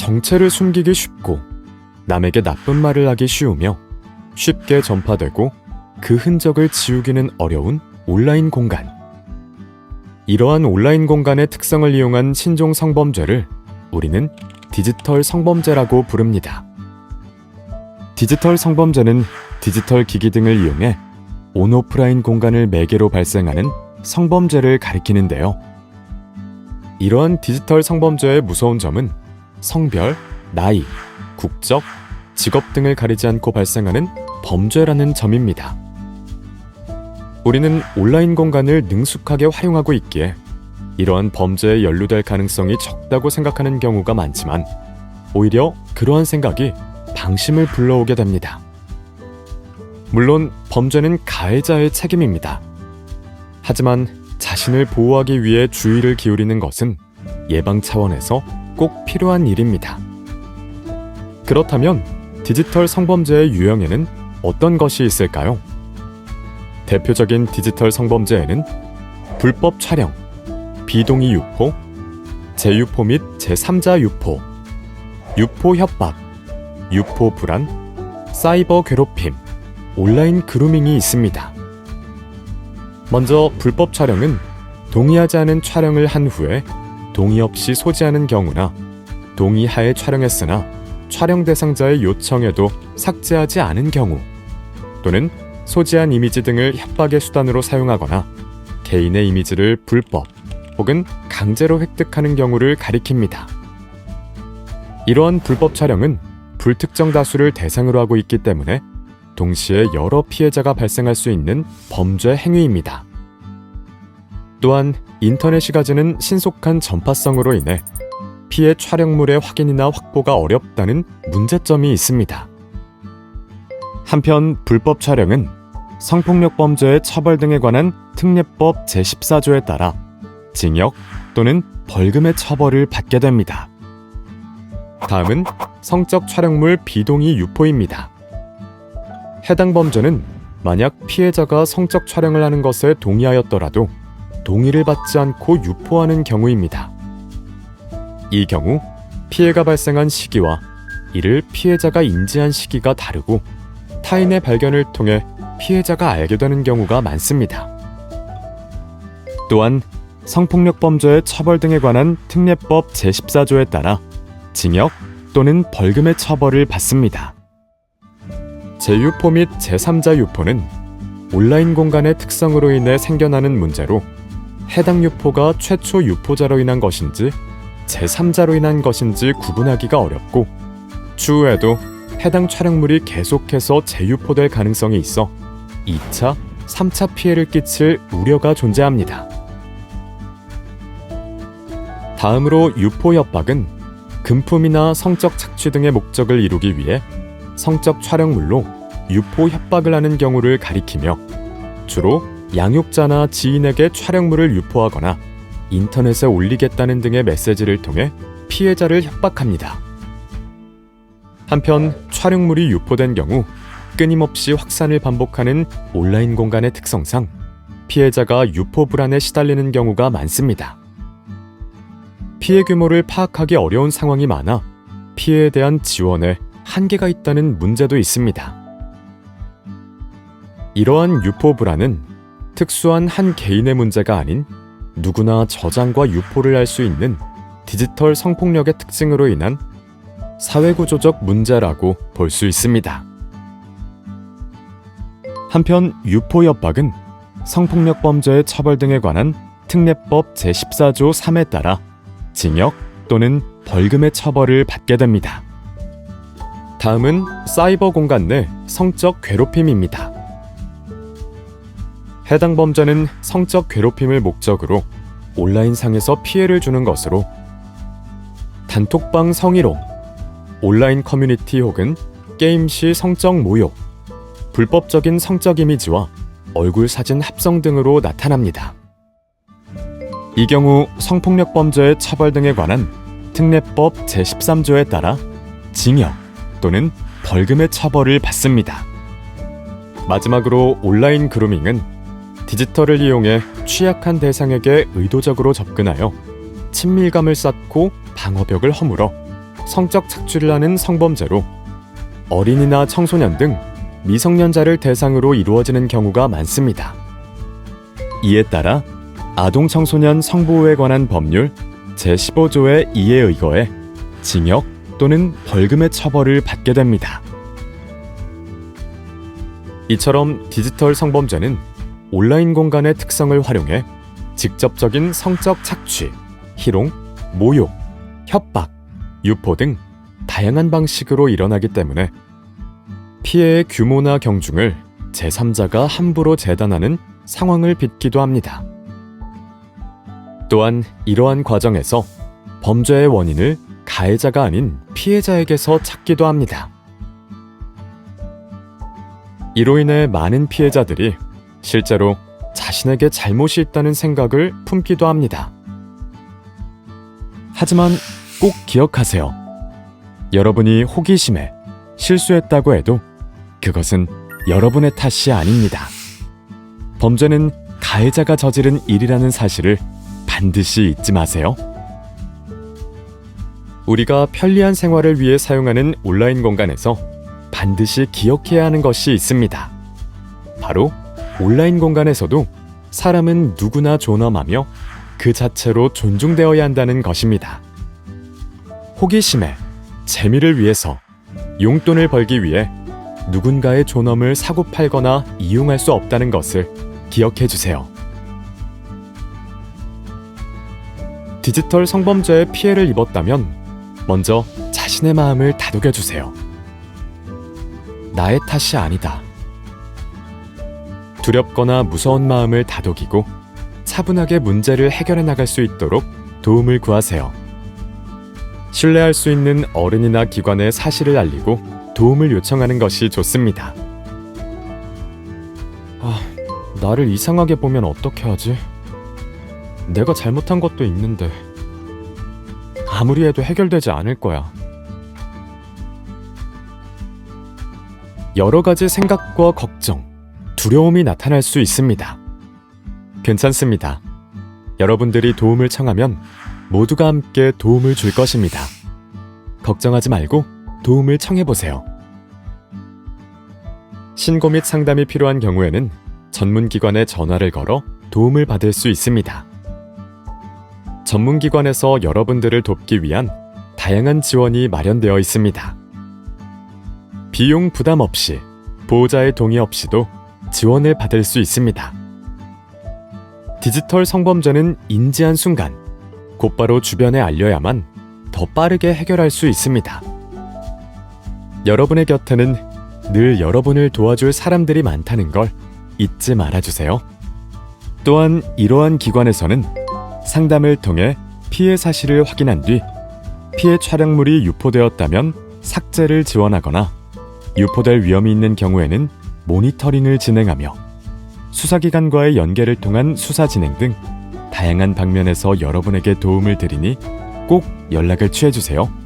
정체를 숨기기 쉽고 남에게 나쁜 말을 하기 쉬우며 쉽게 전파되고 그 흔적을 지우기는 어려운 온라인 공간. 이러한 온라인 공간의 특성을 이용한 신종 성범죄를 우리는 디지털 성범죄라고 부릅니다. 디지털 성범죄는 디지털 기기 등을 이용해 온오프라인 공간을 매개로 발생하는 성범죄를 가리키는데요. 이러한 디지털 성범죄의 무서운 점은 성별, 나이, 국적, 직업 등을 가리지 않고 발생하는 범죄라는 점입니다. 우리는 온라인 공간을 능숙하게 활용하고 있기에 이러한 범죄에 연루될 가능성이 적다고 생각하는 경우가 많지만 오히려 그러한 생각이 방심을 불러오게 됩니다. 물론 범죄는 가해자의 책임입니다. 하지만 자신을 보호하기 위해 주의를 기울이는 것은 예방 차원에서 꼭 필요한 일입니다. 그렇다면 디지털 성범죄의 유형에는 어떤 것이 있을까요? 대표적인 디지털 성범죄에는 불법 촬영, 비동의 유포, 재유포 및 제3자 유포, 유포 협박, 유포 불안, 사이버 괴롭힘, 온라인 그루밍이 있습니다. 먼저 불법 촬영은 동의하지 않은 촬영을 한 후에 동의 없이 소지하는 경우나 동의하에 촬영했으나 촬영 대상자의 요청에도 삭제하지 않은 경우, 또는 소지한 이미지 등을 협박의 수단으로 사용하거나 개인의 이미지를 불법 혹은 강제로 획득하는 경우를 가리킵니다. 이러한 불법 촬영은 불특정 다수를 대상으로 하고 있기 때문에 동시에 여러 피해자가 발생할 수 있는 범죄 행위입니다. 또한 인터넷이 가지는 신속한 전파성으로 인해 피해 촬영물의 확인이나 확보가 어렵다는 문제점이 있습니다. 한편 불법 촬영은 성폭력 범죄의 처벌 등에 관한 특례법 제14조에 따라 징역 또는 벌금의 처벌을 받게 됩니다. 다음은 성적 촬영물 비동의 유포입니다. 해당 범죄는 만약 피해자가 성적 촬영을 하는 것에 동의하였더라도 동의를 받지 않고 유포하는 경우입니다. 이 경우 피해가 발생한 시기와 이를 피해자가 인지한 시기가 다르고 타인의 발견을 통해 피해자가 알게 되는 경우가 많습니다. 또한 성폭력 범죄의 처벌 등에 관한 특례법 제14조에 따라 징역 또는 벌금의 처벌을 받습니다. 재유포 및 제3자 유포는 온라인 공간의 특성으로 인해 생겨나는 문제로 해당 유포가 최초 유포자로 인한 것인지 제3자로 인한 것인지 구분하기가 어렵고 추후에도 해당 촬영물이 계속해서 재유포될 가능성이 있어 2차, 3차 피해를 끼칠 우려가 존재합니다. 다음으로 유포 협박은 금품이나 성적 착취 등의 목적을 이루기 위해 성적 촬영물로 유포 협박을 하는 경우를 가리키며 주로 양육자나 지인에게 촬영물을 유포하거나 인터넷에 올리겠다는 등의 메시지를 통해 피해자를 협박합니다. 한편 촬영물이 유포된 경우 끊임없이 확산을 반복하는 온라인 공간의 특성상 피해자가 유포 불안에 시달리는 경우가 많습니다. 피해 규모를 파악하기 어려운 상황이 많아 피해에 대한 지원에 한계가 있다는 문제도 있습니다. 이러한 유포 불안은 특수한 한 개인의 문제가 아닌 누구나 저장과 유포를 할 수 있는 디지털 성폭력의 특징으로 인한 사회구조적 문제라고 볼 수 있습니다. 한편 유포 협박은 성폭력 범죄의 처벌 등에 관한 특례법 제14조 3에 따라 징역 또는 벌금의 처벌을 받게 됩니다. 다음은 사이버 공간 내 성적 괴롭힘입니다. 해당 범죄는 성적 괴롭힘을 목적으로 온라인상에서 피해를 주는 것으로 단톡방 성희롱, 온라인 커뮤니티 혹은 게임 시 성적 모욕, 불법적인 성적 이미지와 얼굴 사진 합성 등으로 나타납니다. 이 경우 성폭력 범죄의 처벌 등에 관한 특례법 제13조에 따라 징역 또는 벌금의 처벌을 받습니다. 마지막으로 온라인 그루밍은 디지털을 이용해 취약한 대상에게 의도적으로 접근하여 친밀감을 쌓고 방어벽을 허물어 성적 착취를 하는 성범죄로 어린이나 청소년 등 미성년자를 대상으로 이루어지는 경우가 많습니다. 이에 따라 아동 청소년 성보호에 관한 법률 제15조의 2에 의거해 징역 또는 벌금의 처벌을 받게 됩니다. 이처럼 디지털 성범죄는 온라인 공간의 특성을 활용해 직접적인 성적 착취, 희롱, 모욕, 협박, 유포 등 다양한 방식으로 일어나기 때문에 피해의 규모나 경중을 제3자가 함부로 재단하는 상황을 빚기도 합니다. 또한 이러한 과정에서 범죄의 원인을 가해자가 아닌 피해자에게서 찾기도 합니다. 이로 인해 많은 피해자들이 실제로 자신에게 잘못이 있다는 생각을 품기도 합니다. 하지만 꼭 기억하세요. 여러분이 호기심에 실수했다고 해도 그것은 여러분의 탓이 아닙니다. 범죄는 가해자가 저지른 일이라는 사실을 반드시 잊지 마세요. 우리가 편리한 생활을 위해 사용하는 온라인 공간에서 반드시 기억해야 하는 것이 있습니다. 바로 온라인 공간에서도 사람은 누구나 존엄하며 그 자체로 존중되어야 한다는 것입니다. 호기심에 재미를 위해서 용돈을 벌기 위해 누군가의 존엄을 사고팔거나 이용할 수 없다는 것을 기억해 주세요. 디지털 성범죄에 피해를 입었다면 먼저 자신의 마음을 다독여 주세요. 나의 탓이 아니다. 두렵거나 무서운 마음을 다독이고 차분하게 문제를 해결해 나갈 수 있도록 도움을 구하세요. 신뢰할 수 있는 어른이나 기관에 사실을 알리고 도움을 요청하는 것이 좋습니다. 나를 이상하게 보면 어떻게 하지? 내가 잘못한 것도 있는데 아무리 해도 해결되지 않을 거야. 여러 가지 생각과 걱정, 두려움이 나타날 수 있습니다. 괜찮습니다. 여러분들이 도움을 청하면 모두가 함께 도움을 줄 것입니다. 걱정하지 말고 도움을 청해보세요. 신고 및 상담이 필요한 경우에는 전문기관에 전화를 걸어 도움을 받을 수 있습니다. 전문기관에서 여러분들을 돕기 위한 다양한 지원이 마련되어 있습니다. 비용 부담 없이 보호자의 동의 없이도 지원을 받을 수 있습니다. 디지털 성범죄는 인지한 순간 곧바로 주변에 알려야만 더 빠르게 해결할 수 있습니다. 여러분의 곁에는 늘 여러분을 도와줄 사람들이 많다는 걸 잊지 말아주세요. 또한 이러한 기관에서는 상담을 통해 피해 사실을 확인한 뒤 피해 촬영물이 유포되었다면 삭제를 지원하거나 유포될 위험이 있는 경우에는 모니터링을 진행하며 수사기관과의 연계를 통한 수사 진행 등 다양한 방면에서 여러분에게 도움을 드리니 꼭 연락을 취해주세요.